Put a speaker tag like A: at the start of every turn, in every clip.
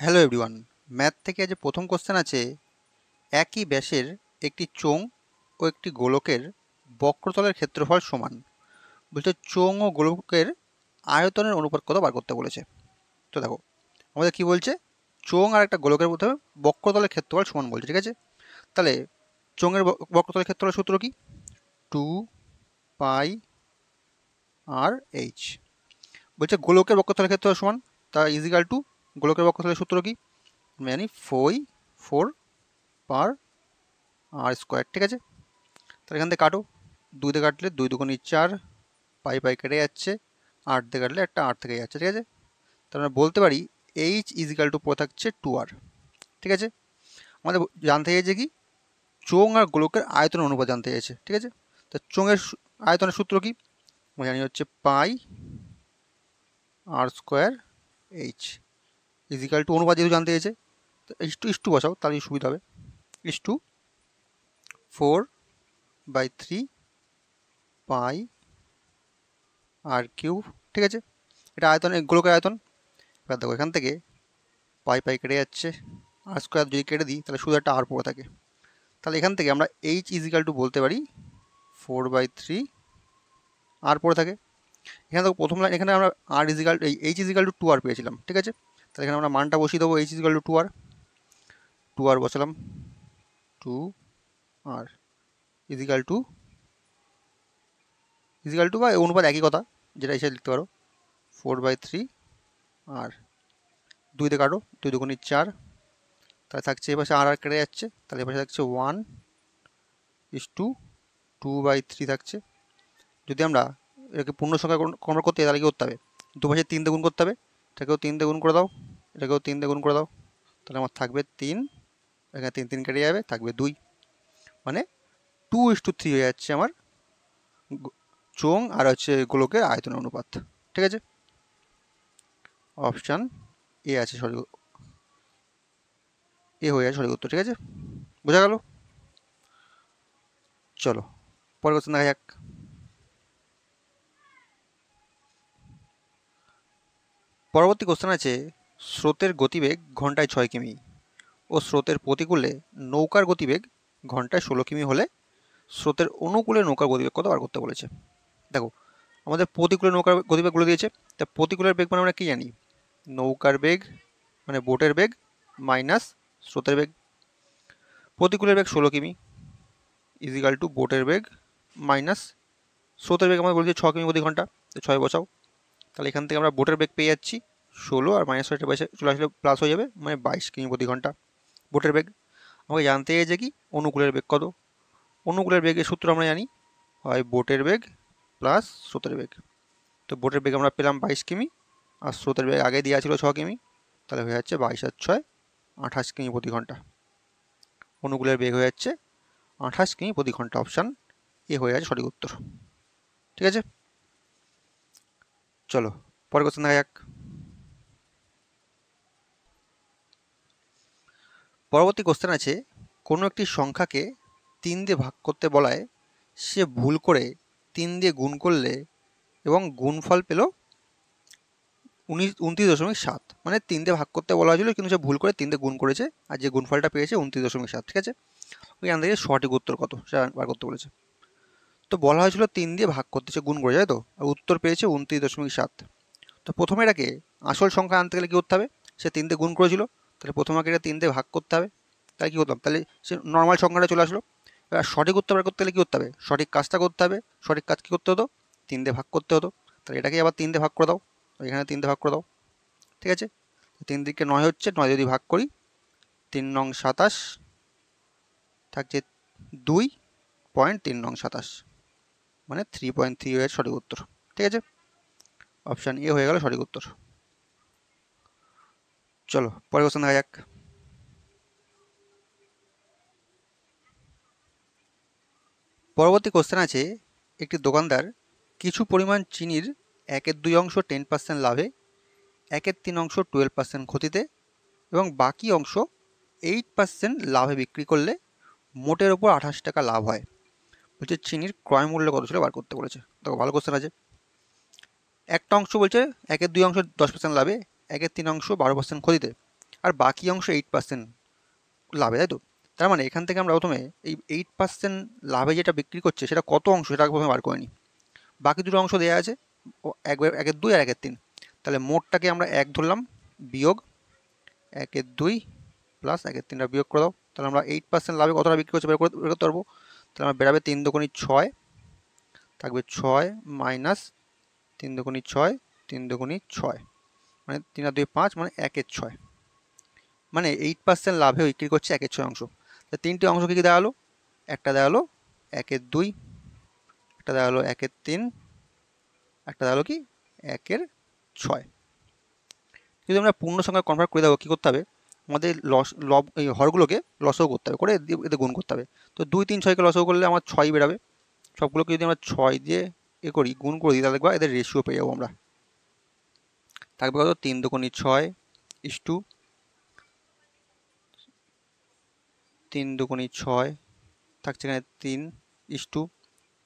A: Hello everyone, math থেকে আজ প্রথম কোশ্চেন আছে। একই ব্যাসের একটি চোঙ ও একটি গোলকের বক্রতলের ক্ষেত্রফল সমান। বলছে চোঙ ও গোলকের আয়তনের অনুপাত কত বার করতে বলেছে। তো দেখো আমাদের কি বলছে, চোঙ আর একটা গোলকের মধ্যে বক্রতলের ক্ষেত্রফল সমান বলছে, ঠিক আছে। তাহলে চোঙের বক্রতলের ক্ষেত্রফলের সূত্র কি? 2 পাই আর এইচ। বলছে গোলকের বক্রতলের ক্ষেত্রফল সমান, তা ইজিক্যাল টু গোলকের বক্রতলের সূত্র কি? আমি জানি 4 পার আর স্কোয়ার, ঠিক আছে। তাহলে এখান থেকে কাটো, 2 দিয়ে কাটলে 2 দুগুণে 4, পাই পাই কেটে যাচ্ছে, 8 দিয়ে কাটলে একটা 8 থেকে যাচ্ছে, ঠিক আছে। তাহলে আমরা বলতে পারি এইচ ইজিক্যাল টু পড়ে থাকছে 2r, ঠিক আছে। আমাদের জানতে চাইছে কি, চোঙ আর গোলকের আয়তন অনুপাত জানতে চাইছে, ঠিক আছে। তো চোঙের আয়তনের সূত্র কি? আমরা জানি হচ্ছে পাই আর স্কোয়ার এইচ ইজিক্যাল টু অনুপাত যেহেতু জানতে চাইছে, তো ইস টু বসাও, তাহলে সুবিধা হবে। Is to 4/3 pi R cube, ঠিক আছে। এটা আয়তন, গোলকের আয়তন। এবার দেখো এখান থেকে পাই পাই কেটে যাচ্ছে, আর স্কোয়ার যদি কেটে দিই তাহলে শুধু একটা আর পড়ে থাকে। তাহলে এখান থেকে আমরা এইচ ইজিক্যাল টু বলতে পারি 4/3 আর পড়ে থাকে। এখানে দেখো প্রথম লাইন, এখানে আমরা আর is equal H is equal to 2r পেয়েছিলাম, ঠিক আছে। তাহলে এখানে আমরা মানটা বসিয়ে দেবো, এইচ ইজিক্যাল টু 2r বসালাম, 2r ইজিক্যাল টু বা অনুপাত একই কথা, যেটা এসে লিখতে পারো 4/3 আর 2 দিয়ে কাটো, 2 দুগুণে 4, তাহলে থাকছে এপাশে আর কেটে যাচ্ছে, তাহলে এপাশে থাকছে 1:2/3 থাকছে। যদি আমরা এটাকে পূর্ণ সংখ্যা কনভার্ট করতে তাহলে কি করতে হবে? দুপাশে 3 দিয়ে গুণ করতে হবে, এটাকেও 3 দিয়ে গুণ করে দাও, এটাকেও 3 দিয়ে গুণ করে দাও, তাহলে আমার থাকবে 3, এখানে 3 3 কেটে যাবে, থাকবে 2, মানে 2:3 হয়ে যাচ্ছে আমার চোঙ আর হচ্ছে গোলকের আয়তনের অনুপাত, ঠিক আছে। অপশান এ আছে সঠিক, এ হয়ে যাচ্ছে সঠিক উত্তর, ঠিক আছে। বোঝা গেল? চলো পরের কোশ্চেন দেখা যাক। পরবর্তী কোশ্চেন আছে, স্রোতের গতিবেগ ঘন্টায় 6 কিমি ও স্রোতের প্রতিকূলে নৌকার গতিবেগ ঘন্টায় 16 কিমি হলে স্রোতের অনুকূলে নৌকার গতিবেগ কত বার করতে বলেছে। দেখো আমাদের প্রতিকূলে নৌকার গতিবেগগুলো দিয়েছে, তা প্রতিকূলের বেগ মানে আমরা কি জানি? নৌকার বেগ মানে বোটের বেগ মাইনাস স্রোতের বেগ। প্রতিকূলের বেগ 16 কিমি ইজিক্যাল টু বোটের বেগ মাইনাস স্রোতের বেগ আমাদের বলেছে 6 কিমি প্রতি ঘন্টা, তো 6 বসাও। তাহলে এখান থেকে আমরা বোটের বেগ পেয়ে যাচ্ছি 16, আর মাইনাস একটা পয়সা চলে আসলে প্লাস হয়ে যাবে, মানে 22 কিমি প্রতি ঘন্টা বোটের বেগ। আমাকে জানতে চাইছে কি অনুকূলের বেগ কত। অনুকূলের বেগের সূত্র আমরা জানি, হয় বোটের বেগ প্লাস স্রোতের বেগ। তো বোটের বেগ আমরা পেলাম 22 কিমি, আর স্রোতের বেগ আগে দেওয়া ছিল 6 কিমি, তাহলে হয়ে যাচ্ছে 22 আর 6 28 কিমি প্রতি ঘন্টা। অনুকূলের বেগ হয়ে যাচ্ছে 28 কিমি প্রতি ঘন্টা। অপশান এ হয়ে যাচ্ছে সঠিক উত্তর, ঠিক আছে। চলো পরের কোশ্চেন দেখা যাক। পরবর্তী কোশ্চেন আছে, কোনো একটি সংখ্যাকে 3 দিয়ে ভাগ করতে বলায় সে ভুল করে 3 দিয়ে গুণ করলে এবং গুণফল পেল 29.7, মানে 3 দিয়ে ভাগ করতে বলা হয়েছিল কিন্তু সে ভুল করে 3 দিয়ে গুণ করেছে, আর যে গুণফলটা পেয়েছে 29.7, ঠিক আছে। ওই আন থেকে সঠিক উত্তর কত সেটা বার করতে বলেছে। তো বলা হয়েছিল 3 দিয়ে ভাগ করতে, সে গুণ করে যায়, তো আর উত্তর পেয়েছে 29.7। তো প্রথমে এটাকে আসল সংখ্যা আনতে গেলে কী করতে হবে? সে 3 দিয়ে গুণ করেছিল, তাহলে প্রথমে এটা 3 দিয়ে ভাগ করতে হবে, তাই কী করতাম, তাহলে সে নর্মাল সংখ্যাটা চলে আসলো। এবার সঠিক উত্তর বার করতে গেলে কী করতে হবে? সঠিক কাজটা করতে হবে। সঠিক কাজ কী করতে হতো? 3 দিয়ে ভাগ করতে হতো। তাহলে এটাকে আবার 3 দিয়ে ভাগ করে দাও, এখানে 3 দিয়ে ভাগ করে দাও, ঠিক আছে। 3 দিকে 9 হচ্ছে, 9 যদি ভাগ করি 3 নং 27 থাকছে 2.3 নং 27, মানে 3.3 হয়ে সঠিক উত্তর, ঠিক আছে। অপশান এ হয়ে গেল সঠিক উত্তর। চলো পরের কোশ্চেন দেখা যাক। পরবর্তী কোশ্চেন আছে, একটি দোকানদার কিছু পরিমাণ চিনির 1/2 অংশ 10% লাভে, 1/3 অংশ 12% ক্ষতিতে এবং বাকি অংশ 8% লাভে বিক্রি করলে মোটের ওপর 28 টাকা লাভ হয়। বলছে চিনির ক্রয় মূল্য কত ছিল বার করতে বলেছে। দেখো ভালো কোশ্চেন আছে। একটা অংশ বলছে 1/2 অংশ 10% লাভে, 1/3 অংশ 12% ক্ষতিতে, আর বাকি অংশ 8% লাভে, তাই তো? তার মানে এখান থেকে আমরা প্রথমে এই 8% লাভে যেটা বিক্রি করছে সেটা কত অংশ সেটা প্রথমে বার করে নিই। বাকি দুটো অংশ দেওয়া আছে, একের 2 আর একের 3, তাহলে মোটটাকে আমরা 1 ধরলাম, বিয়োগ 1/2 প্লাস 1/3 বিয়োগ করে দাও। তাহলে আমরা 8% লাভে কতটা বিক্রি করছে বের করতে পারবো। তাহলে আমরা বেরাবে 3 দুগুণী 6, থাকবে 6 মাইনাস 3 দুগুণী 6, 3 দুগুণী 6, মানে 3 আর 2 5, মানে 1/6, মানে 8% লাভে বিক্রি করছে 1/6 অংশ। তিনটে অংশ কি দেওয়া হলো, একটা দেওয়া হলো 1/2, একটা দেওয়া হলো 1/3, একটা দেওয়া হলো কি 1/6। যদি আমরা পূর্ণ সংখ্যা কনভার্ট করে দেবো কী করতে হবে, আমাদের এই হরগুলোকে লসও করতে হবে, করে এতে গুণ করতে হবে। তো 2 3 6কে লসও করলে আমার 6 বেরাবে, সবগুলোকে যদি আমরা 6 দিয়ে করি, গুণ করে দিই, তাহলে দেখবা এদের রেশিও পেয়ে যাবো আমরা। থাকবে কত, 3 দুগুণী 6 ইস্টু 3 দুগুণী 6, থাকছে এখানে 3 ইস্টু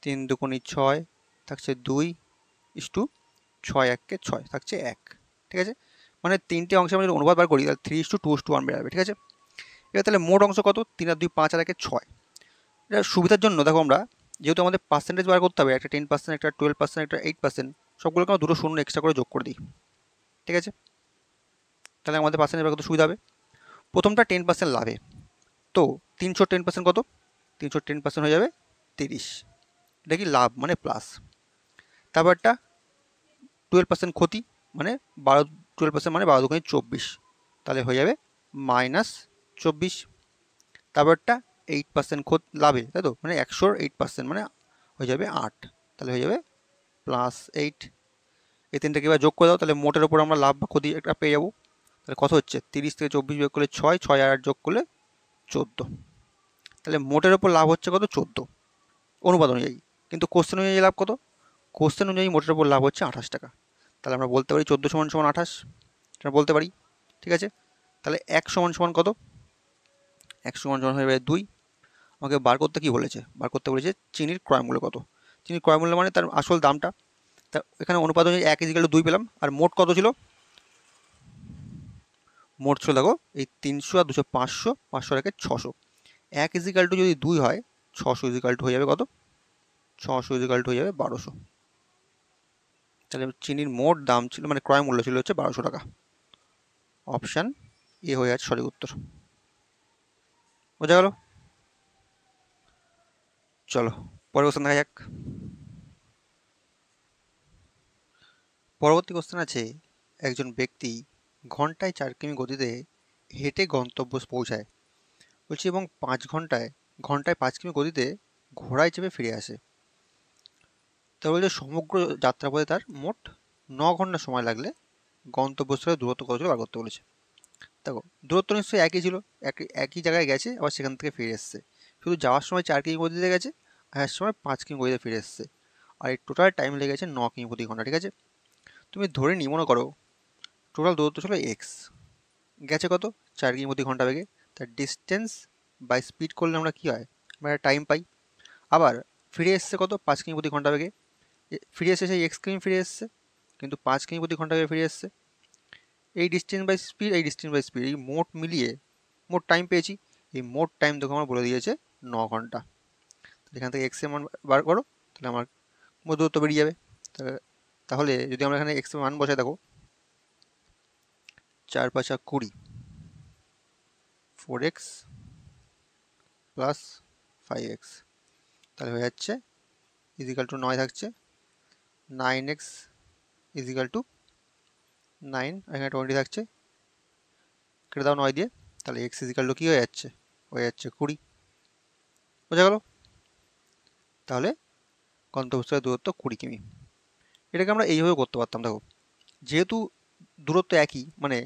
A: 3 দুগুণী 6, থাকছে 2 ইস্টু 6 1কে 6, থাকছে 1। ঠিক আছে, মানে তিনটে অংশে আমরা যদি অনুপাত বার করি তাহলে 3:2:1 বেরাবে। ঠিক আছে, এবার তাহলে মোট অংশ কত, 3 আর 2 5 আর 1 6। এটা সুবিধার জন্য দেখো আমরা, যেহেতু আমাদের পার্সেন্টেজ বার করতে হবে, একটা 10%, একটা 12%, একটা 8%, সবগুলোকে আমরা দুটো শূন্য এক্সট্রা করে যোগ করে দিই। ঠিক আছে, তাহলে আমাদের পার্সেন্টেজ বার করতে সুবিধা হবে। প্রথমটা 10% লাভে, তো 300 10% কত, 300 10% হয়ে যাবে 30, এটা কি লাভ মানে প্লাস। তারপরটা 12% ক্ষতি, মানে 12% মানে 12 দুগুণে 24, তাহলে হয়ে যাবে -24। তারপরটা 8% লাভে, তাই তো, মানে 100-র 8%, মানে হয়ে যাবে 8, তাহলে হয়ে যাবে +8। এই তিনটাকে এবার যোগ করে দাও, তাহলে মোটের ওপর আমরা লাভ বা ক্ষতি একটা পেয়ে যাবো। তাহলে কত হচ্ছে, 30 থেকে 24 বিয়োগ করলে 6, 6 আর 8 যোগ করলে 14, তাহলে মোটের ওপর লাভ হচ্ছে কত, 14 অনুপাত অনুযায়ী। কিন্তু কোশ্চেন অনুযায়ী লাভ কত, কোশ্চেন অনুযায়ী মোটের ওপর লাভ হচ্ছে 28 টাকা। তাহলে আমরা বলতে পারি 14 = 28, এটা বলতে পারি। ঠিক আছে, তাহলে 1 = কত, 1 = হয়ে যাবে 2। আমাকে বার করতে কি বলেছে, বার করতে বলেছে চিনির ক্রয় মূল্য কত। চিনির ক্রয় মূল্য মানে তার আসল দামটা। তা এখানে অনুপাত অনুযায়ী 1 = 2 পেলাম, আর মোট কত ছিল, মোট ছিল দেখো এই 300 আর 200 500, 500 আর 600। 1 = যদি 2 হয়, 600 = হয়ে যাবে কত, 600 = হয়ে যাবে 1200। তাহলে চিনির মোট দাম ছিল, মানে ক্রয় মূল্য ছিল হচ্ছে 1200 টাকা। অপশান এ হয়ে যাচ্ছে সঠিক উত্তর। বোঝা গেল? চলো পরের কোশ্চেন দেখা যাক। পরবর্তী কোশ্চেন আছে, একজন ব্যক্তি ঘন্টায় 4 কিমি গতিতে হেঁটে গন্তব্য পৌঁছায় বলছি, এবং 5 ঘন্টায় ঘন্টায় 5 কিমি গতিতে ঘোড়ায় চেপে ফিরে আসে। তা বলছে সমগ্র যাত্রাপথে তার মোট 9 ঘন্টা সময় লাগলে গন্তব্যস্থলে দূরত্ব কত ছিল বার করতে বলেছে। দেখো দূরত্ব নিশ্চয়ই একই ছিল, একই জায়গায় গেছে, আবার সেখান থেকে ফিরে এসছে। শুধু যাওয়ার সময় 4 কিমি গতিতে গেছে, আসার সময় 5 কিমি গতিতে ফিরে এসছে, আর এই টোটাল টাইম লেগেছে 9 কিমি প্রতি ঘন্টা। ঠিক আছে, তুমি ধরে নিই, মনে করো টোটাল দূরত্ব ছিল এক্স, গেছে কত 4 কিমি প্রতি ঘন্টা বেগে, তার ডিস্টেন্স বাই স্পিড করলে আমরা কী হয়, আমরা টাইম পাই। আবার ফিরে এসছে কত 5 কিমি প্রতি ঘন্টা বেগে, ফিরে এসে সেই এক্স কিমি ফিরে এসছে, কিন্তু 5 কিমি প্রতি ঘন্টা বেগে ফিরে এসছে। এই ডিস্টেন্স বাই স্পিড, এই ডিস্টেন্স বাই স্পিড, এই মোট মিলিয়ে মোট টাইম পেয়েছি। এই মোট টাইম দেখো আমার বলে দিয়েছে 9 ঘন্টা। এখান থেকে এক্স এর মান বার করো, তাহলে আমার দূরত্ব বেরিয়ে যাবে। তাহলে যদি আমরা এখানে এক্স এর মান বসাই, দেখো 4 × 5 = 20, 4x + 5x, তাহলে হয়ে যাচ্ছে = 9 থাকছে, 9x = 9, এখানে 20 থাকছে, কেটে দাও 9 দিয়ে, তাহলে x = কি হয়ে যাচ্ছে, হয়ে যাচ্ছে 20। বোঝা গেল? তাহলে গন্তব্যস্থলের দূরত্ব 20 কিমি। এটাকে আমরা এইভাবে করতে পারতাম। দেখো যেহেতু দূরত্ব একই, মানে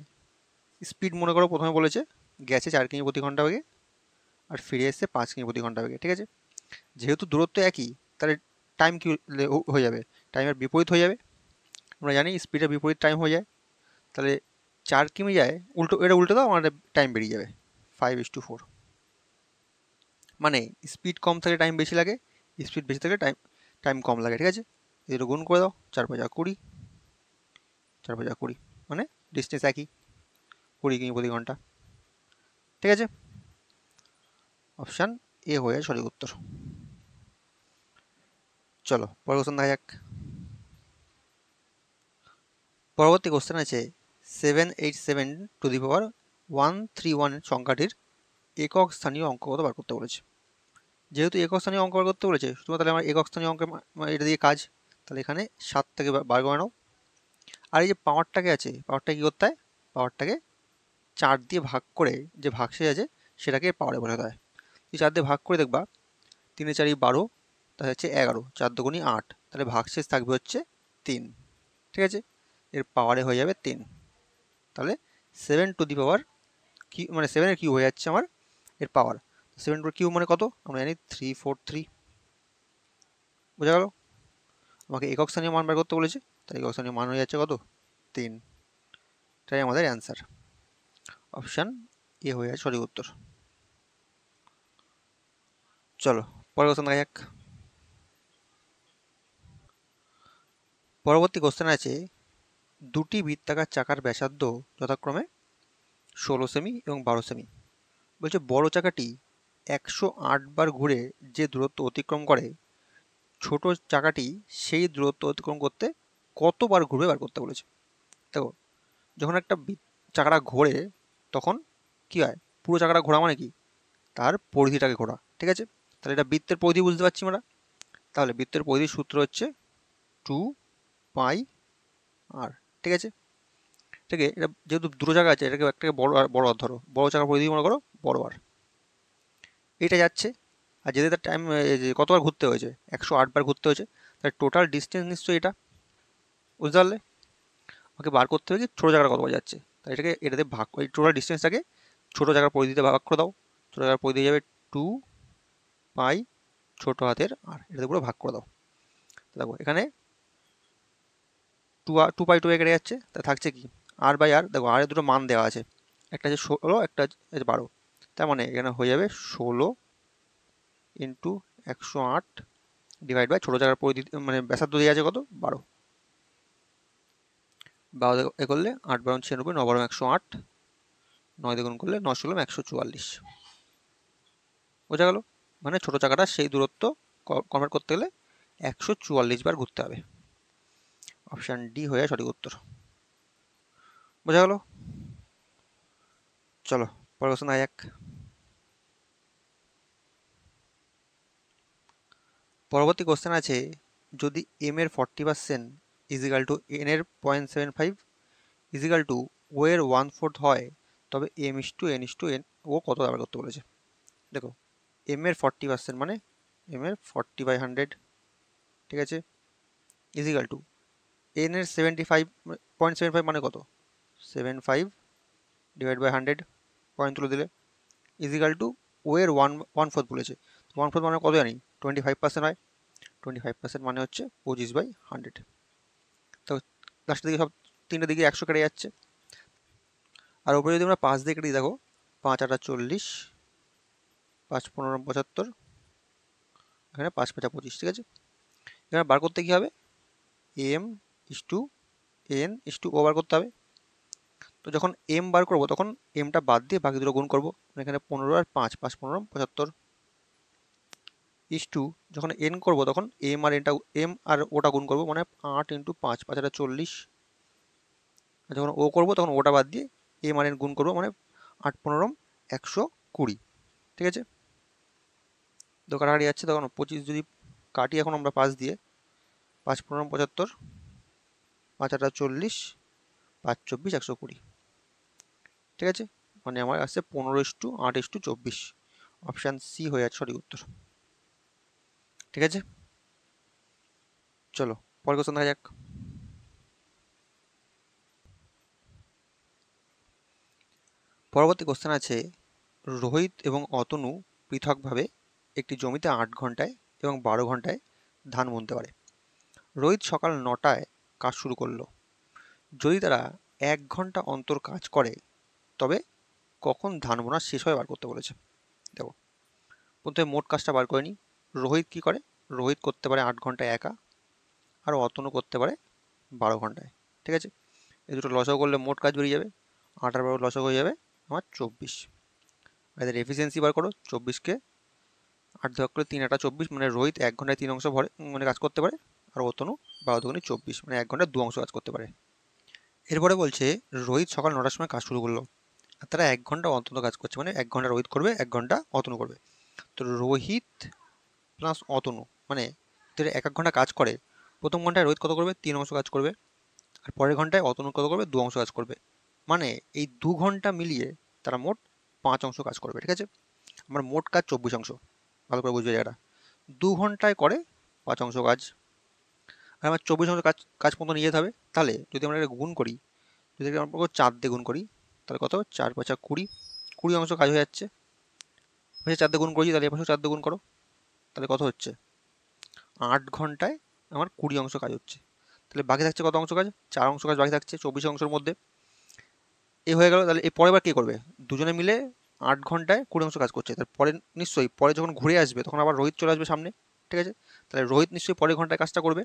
A: স্পিড মনে করো প্রথমে বলেছে গেছে 4 কিমি প্রতি ঘন্টা বেগে, আর ফিরে এসছে 5 কিমি প্রতি ঘন্টা বেগে। ঠিক আছে, যেহেতু দূরত্ব একই, তাহলে টাইম কি হয়ে যাবে, টাইমের বিপরীত হয়ে যাবে। আমরা জানি স্পিডের বিপরীত টাইম হয়ে যায়। তাহলে 4 কিমি যায় উল্টো, এটা উল্টো দাও, আমাদের টাইম বেরিয়ে যাবে 5:4। মানে স্পিড কম থাকলে টাইম বেশি লাগে, স্পিড বেশি থাকলে টাইম কম লাগে। ঠিক আছে, এটা গুণ করে দাও, 4 × 5 = 20, 4 × 5 = 20, মানে ডিস্টেন্স একই, 20 কিমি প্রতি ঘন্টা। ঠিক আছে, অপশান এ হয়ে সঠিক উত্তর। চলো পরের কোশ্চেন দেখা যাক। পরবর্তী কোশ্চেন আছে 787 সংখ্যাটির একক স্থানীয় অঙ্ক কত বার করতে বলেছে। যেহেতু একক স্থানীয় অঙ্ক বার করতে বলেছে, শুধুমাত্র তাহলে আমার একক স্থানীয় অঙ্কের এটা দিয়ে কাজ। তাহলে এখানে 7 থেকে বার করে নাও। আর এই যে পাওয়ারটাকে আছে, পাওয়ারটাকে কী করতে হয়, পাওয়ারটাকে 4 দিয়ে ভাগ করে যে ভাগশেষ আছে সেটাকে পাওয়ারে বোঝাতে হয়। এই 4 দিয়ে ভাগ করে দেখবা 3 4 12, তাহলে হচ্ছে 11, 4 দুগুণী 8, তাহলে ভাগশেষ থাকবে হচ্ছে 3। ঠিক আছে, এর পাওয়ারে হয়ে যাবে 3। তাহলে 7 টু দি পাওয়ার কি মানে 7-এর কিউব হয়ে যাচ্ছে আমার এর পাওয়ার। 7 টু কিউব মানে কত আমরা জানি 343। বোঝা গেল? আমাকে একক স্থানীয় মান বের করতে বলেছে, তাই একক স্থানীয় মান হয়ে যাচ্ছে কত 3। এটাই আমাদের অ্যান্সার। অপশান এ হয়ে যাচ্ছে সঠিক উত্তর। চলো পরের কোশ্চেন দেখা যাক। পরবর্তী কোশ্চেন আছে দুটি বৃত্তাকার চাকার ব্যাসার্ধ যথাক্রমে 16 সেমি এবং 12 সেমি। বলছে বড় চাকাটি 108 বার ঘুরে যে দূরত্ব অতিক্রম করে, ছোট চাকাটি সেই দূরত্ব অতিক্রম করতে কতবার ঘুরবে বার করতে বলেছে। দেখো, যখন একটা চাকাটা ঘোরে তখন কি হয়, পুরো চাকাটা ঘোরা মানে কি, তার পরিধিটাকে ঘোরা। ঠিক আছে, তাহলে এটা বৃত্তের পরিধি বুঝতে পারছি আমরা। তাহলে বৃত্তের পরিধির সূত্র হচ্ছে 2 পাই আর। ঠিক আছে, এটাকে এটা যেহেতু দুটো জায়গা আছে, এটাকে একটাকে বড় আর ধরো, বড় চাকার পরিধি মনে করো বড় আর। এটা যাচ্ছে আর যেতে তার টাইম কতবার ঘুরতে হয়েছে, 108 বার ঘুরতে হয়েছে। তাহলে টোটাল ডিস্টেন্স নিশ্চয়ই এটা, বুঝতে পারলে? আমাকে বার করতে হবে কি ছোটো জায়গাটা কতবার যাচ্ছে। তাই এটাকে এটাতে ভাগ, ওই টোটাল ডিস্টেন্সটাকে ছোটো জায়গার পরিধিতে ভাগ করে দাও। ছোটো জায়গার পরিধি যাবে 2 পাই ছোটো হাতের আর, এটাতে পুরো ভাগ করে দাও। দেখো এখানে 2 পাই 2 কেটে যাচ্ছে, তা থাকছে কি আর বাই আর। দেখো আর দুটো মান দেওয়া আছে, একটা আছে 16, একটা আছে 12। তার মানে এখানে হয়ে যাবে 16 ইন্টু 108 ডিভাইড বাই ছোটো জায়গার পরিধি মানে ব্যাসার্ধ দিয়ে আছে কত 12। 12 এ করলে 8 12 96, 9 12 108, 9 দ্বিগুণ করলে 9 16 144। বোঝা গেল? মানে ছোটো চাকাটা সেই দূরত্ব কনভার্ট করতে গেলে 144 বার ঘুরতে হবে। অপশান ডি হয়ে সঠিক উত্তর। বোঝা গেল? চলো পরের কোশ্চেন আয় এক। পরবর্তী কোশ্চেন আছে যদি এম এর 40% ইজিক্যাল টু এন এর 0.75 ইজিক্যাল টু ও এর 1/4 হয়, তবে M is to N is to N O কত ব্যবহার করতে বলেছে। দেখো এম এর 40% মানে এম এর 40/100। ঠিক আছে, ইজিক্যাল টু এন এর 0.75 মানে কত 75 ডিভাইড বাই 100, পয়েন্ট তুলে দিলে, ইজিক্যাল টু ও এর 1/4 বলেছে। 1/4 মানে কত জানি 25% হয়। 25% মানে হচ্ছে 25/100। তো লাস্টের দিকে সব তিনটে দিকে 100 কেটে যাচ্ছে। আর উপরে যদি আমরা 5 দিয়ে কেটে দেখো 5 8 40, 5 15 75, এখানে 5 5 25। ঠিক আছে, এখানে বার করতে কি হবে, M is to N is to ও বার করতে হবে। তো যখন এম বার করবো তখন এমটা বাদ দিয়ে বাকি দুটো গুণ করবো। এখানে 15 আর 5, 5 15 75 ইস টু যখন এন করবো তখন এম আর ওটা গুণ করবো, মানে 8 ইন্টু 5, 5 8 40। আর যখন ও করবো তখন ওটা বাদ দিয়ে এম আর এন গুণ করবো, মানে 8 15 120। ঠিক আছে, তো কাটাকাটি যাচ্ছে, তখন 25 যদি কাটি এখন আমরা 5 দিয়ে, 5 15 75, 5 8 40, 5 24 120। ঠিক আছে, মানে আমার আসছে 15:8:24। অপশান সি হয়ে যাচ্ছে সঠিক উত্তর। ঠিক আছে, চলো পরের কোশ্চেন দেখা যাক। পরবর্তী কোশ্চেন আছে রোহিত এবং অতনু পৃথকভাবে একটি জমিতে 8 ঘন্টায় এবং 12 ঘন্টায় ধান বুনতে পারে। রোহিত সকাল 9টায় কাজ শুরু করলো। যদি তারা 1 ঘন্টা অন্তর কাজ করে তবে কখন ধান বোনা শেষ হয় বার করতে বলেছে। দেখো প্রথমে মোট কাজটা বার করে নিই। রোহিত কি করে, রোহিত করতে পারে 8 ঘন্টায় একা, আর অতনু করতে পারে 12 ঘন্টায়। ঠিক আছে, এই দুটো লসাগু করলে মোট কাজ বেরিয়ে যাবে। 8 আর 12 লসাগু হয়ে যাবে আমার 24। এদের এফিসিয়েন্সি বার করো, 24কে 8 ভাগ করে 3 8 24, মানে রোহিত 1 ঘন্টায় 3 অংশ ভরে মানে কাজ করতে পারে, আর অতনু 12 দুগুণে 24, মানে 1 ঘন্টায় 2 অংশ কাজ করতে পারে। এরপরে বলছে রোহিত সকাল 9টার সময় কাজ শুরু করলো, আর তারা 1 ঘন্টা অন্তত কাজ করছে, মানে 1 ঘন্টা রোহিত করবে, 1 ঘন্টা অতনু করবে। তো রোহিত প্লাস অতনু মানে যদি 1 ঘন্টা কাজ করে, প্রথম ঘন্টায় রোহিত কত করবে, 3 অংশ কাজ করবে, আর পরের ঘন্টায় অতনু কত করবে, 2 অংশ কাজ করবে। মানে এই 2 ঘন্টা মিলিয়ে তারা মোট 5 অংশ কাজ করবে, ঠিক আছে। আমার মোট কাজ 24 অংশ, ভালো করে বুঝবে জায়গাটা। 2 ঘন্টায় করে 5 অংশ কাজ, আর আমার 24 অংশ কাজ কাজ মতো নিয়ে যেতে হবে। তাহলে যদি আমরা এটা গুণ করি, যদি আমরা 4 দিয়ে গুণ করি, তাহলে কত, 4 5 20, 20 অংশ কাজ হয়ে যাচ্ছে। 4 দিয়ে গুণ করেছি, তাহলে এপাশে 4 দিয়ে গুণ করো, তাহলে কত হচ্ছে, 8 ঘন্টায় আমার 20 অংশ কাজ হচ্ছে। তাহলে বাকি থাকছে কত অংশ কাজ, 4 অংশ কাজ বাকি থাকছে 24 অংশের মধ্যে। এ হয়ে গেল। তাহলে এই পরের বার কে করবে, দুজনে মিলে 8 ঘন্টায় 20 অংশ কাজ করছে। তারপরে নিশ্চয়ই পরে যখন ঘুরে আসবে তখন আবার রোহিত চলে আসবে সামনে, ঠিক আছে। তাহলে রোহিত নিশ্চয়ই পরের ঘন্টায় কাজটা করবে।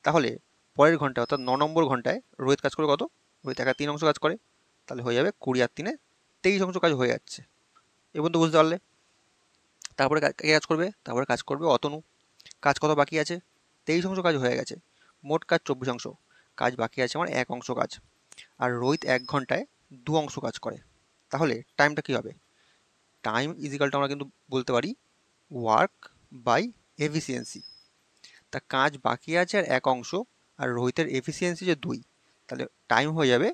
A: তাহলে পরের ঘন্টায় অর্থাৎ 9 নম্বর ঘন্টায় রোহিত কাজ করে কত, রোহিত 3 অংশ কাজ করে, তাহলে হয়ে যাবে 20 আর 3 23 অংশ কাজ হয়ে যাচ্ছে। এবং তো বুঝতে পারলে। তারপরে কে কাজ করবে, তারপরে কাজ করবে অতনু। কাজ কত বাকি আছে, 23 অংশ কাজ হয়ে গেছে, মোট কাজ 24 অংশ, কাজ বাকি আছে আমার 1 অংশ কাজ। আর রোহিত 1 ঘন্টায় 2 অংশ কাজ করে। তাহলে টাইমটা কি হবে, টাইম ইজিক্যালটা আমরা কিন্তু বলতে পারি ওয়ার্ক বাই এফিসিয়েন্সি। তা কাজ বাকি আছে আর 1 অংশ, আর রোহিতের এফিসিয়েন্সি যে 2, তাহলে টাইম হয়ে যাবে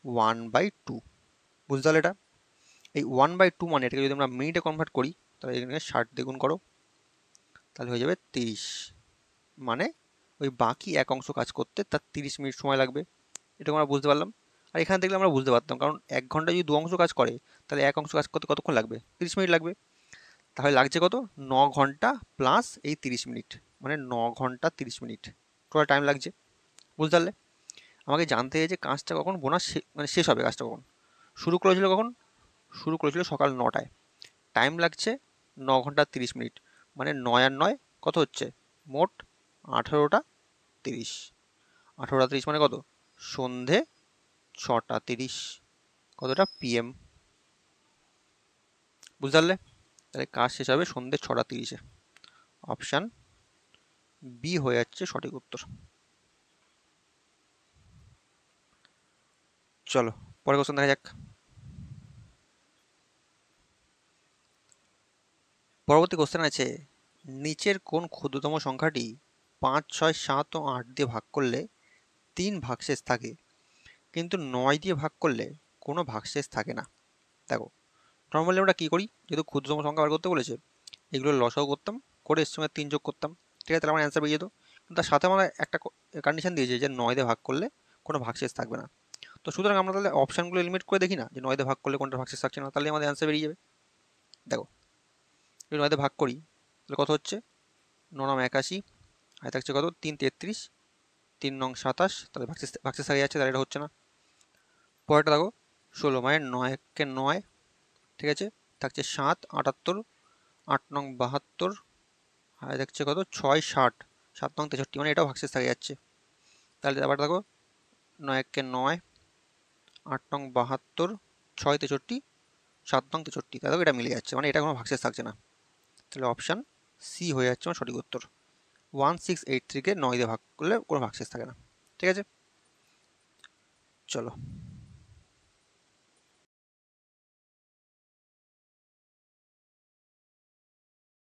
A: 1/2। বুঝতে পারলে এটা। এই 1/2 মানে এটাকে যদি আমরা মিনিটে কনভার্ট করি, তাহলে এখানে 60 দিয়ে গুণ করো, তাহলে হয়ে যাবে 30। মানে ওই বাকি 1 অংশ কাজ করতে তার 30 মিনিট সময় লাগবে। এটা আমরা বুঝতে পারলাম। আর এখানে দেখলে আমরা বুঝতে পারতাম, কারণ 1 ঘন্টা যদি 2 অংশ কাজ করে, তাহলে 1 অংশ কাজ করতে কতক্ষণ লাগবে, 30 মিনিট লাগবে। তাহলে লাগছে কত, 9 ঘন্টা প্লাস এই 30 মিনিট, মানে 9 ঘন্টা 30 মিনিট টোটাল টাইম লাগছে। বুঝতে পারলে। আমাকে জানতে হয় যে কাজটা কখন বোনাস মানে শেষ হবে, কাজটা কখন শুরু করেছিল, কখন শুরু করেছিল সকাল 9টায়, টাইম লাগছে 9 ঘন্টা 30 মিনিট, মানে 9 আর 9 কত হচ্ছে, মোট 18টা 30। 18টা 30 মানে কত, সন্ধে 6টা 30, কতটা পিএম। বুঝতে পারলে। তাহলে কাজ শেষ হবে সন্ধে 6টা 30-এ। অপশান বি হয়ে যাচ্ছে সঠিক উত্তর। চলো পরের কোশ্চেন দেখা যাক। পরবর্তী কোশ্চেন আছে, নিচের কোন ক্ষুদ্রতম সংখ্যাটি 5 6 7 ও 8 দিয়ে ভাগ করলে 3 ভাগশেষ থাকে, কিন্তু 9 দিয়ে ভাগ করলে কোনো ভাগশেষ থাকে না। দেখো, নর্মালি আমরা কি করি, যেহেতু ক্ষুদ্রতম সংখ্যা বার করতে বলেছে, এগুলো লসাগু করতাম, করে এর সঙ্গে 3 যোগ করতাম, ঠিক আছে, তাহলে আমার অ্যান্সার বেরিয়ে যেত। কিন্তু তার সাথে আমরা একটা কন্ডিশন দিয়েছে যে 9 দিয়ে ভাগ করলে কোনো ভাগশেষ থাকবে না। তো সুতরাং আমরা তাহলে অপশানগুলো এলিমিনেট করে দেখি না, যে 9 দিয়ে ভাগ করলে কোনটা ভাগশেষ থাকছে না, তাহলে আমাদের অ্যান্সার বেরিয়ে যাবে। দেখো, যদি 9 দিয়ে ভাগ করি, তাহলে কত হচ্ছে, 9 9 81, আর থাকছে কত, 3 33, 3 9 27, তাহলে ভাগশেষ ভাগশেষ থাকে যাচ্ছে, তাহলে এটা হচ্ছে না। পরেরটা দেখো, 16 মানে 9 কে 9, ঠিক আছে, থাকছে 7 78, 8 9 72, আর দেখছে কত 6 60, 7 9 63, মানে এটাও ভাগশেষ থাকে যাচ্ছে। তাহলে আবার দেখো, 9 কে 9, 8 9 72, 6 63, 7 9 63, তাহলে এটা মিলে যাচ্ছে, মানে এটা কোনো ভাগশেষ থাকছে না। তাহলে অপশান সি হয়ে যাচ্ছে আমার সঠিক উত্তর। 1683-কে 9 দিয়ে ভাগ করলে কোনো ভাগশেষ থাকে না, ঠিক আছে। চলো